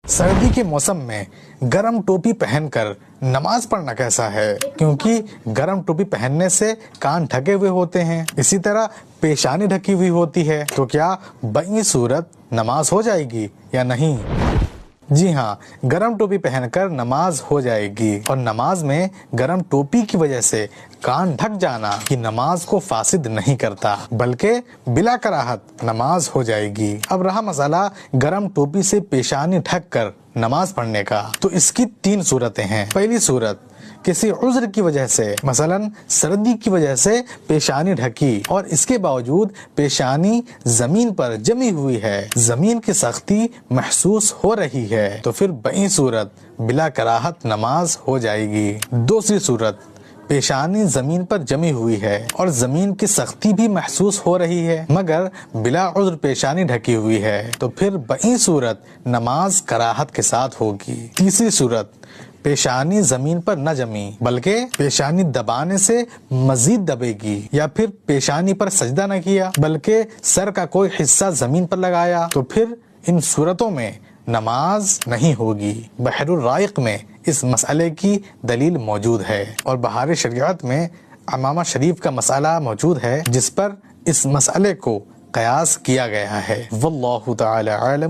سردی کے موسم میں گرم ٹوپی پہن کر نماز پڑھنا کیسا ہے؟ کیونکہ گرم ٹوپی پہننے سے کان ڈھکے ہوئے ہوتے ہیں، اسی طرح پیشانی ڈھکی ہوئی ہوتی ہے، تو کیا بئی صورت نماز ہو جائے گی یا نہیں؟ جی ہاں، گرم ٹوپی پہن کر نماز ہو جائے گی، اور نماز میں گرم ٹوپی کی وجہ سے کان ڈھک جانا کی نماز کو فاسد نہیں کرتا، بلکہ بلا کراہت نماز ہو جائے گی۔ اب رہا مسئلہ گرم ٹوپی سے پیشانی ڈھک کر نماز پڑھنے کا، تو اس کی 3 صورتیں ہیں۔ پہلی صورت، کسی عذر کی وجہ سے، مثلا سردی کی وجہ سے پیشانی ڈھکی اور اس کے باوجود پیشانی زمین پر جمی ہوئی ہے، زمین کی سختی محسوس ہو رہی ہے، تو پھر بئی صورت بلا کراہت نماز ہو جائے گی۔ دوسری صورت، پیشانی زمین پر جمی ہوئی ہے اور زمین کی سختی بھی محسوس ہو رہی ہے، مگر بلا عذر پیشانی ڈھکی ہوئی ہے، تو پھر بئی صورت نماز کراہت کے ساتھ ہوگی۔ تیسری صورت، پیشانی زمین پر نہ جمی بلکہ پیشانی دبانے سے مزید دبے گی، یا پھر پیشانی پر سجدہ نہ کیا بلکہ سر کا کوئی حصہ زمین پر لگایا، تو پھر ان صورتوں میں نماز نہیں ہوگی۔ بحر الرائق میں اس مسئلے کی دلیل موجود ہے، اور بہار شریعت میں عمامہ شریف کا مسئلہ موجود ہے جس پر اس مسئلے کو قیاس کیا گیا ہے۔ واللہ تعالی عالم۔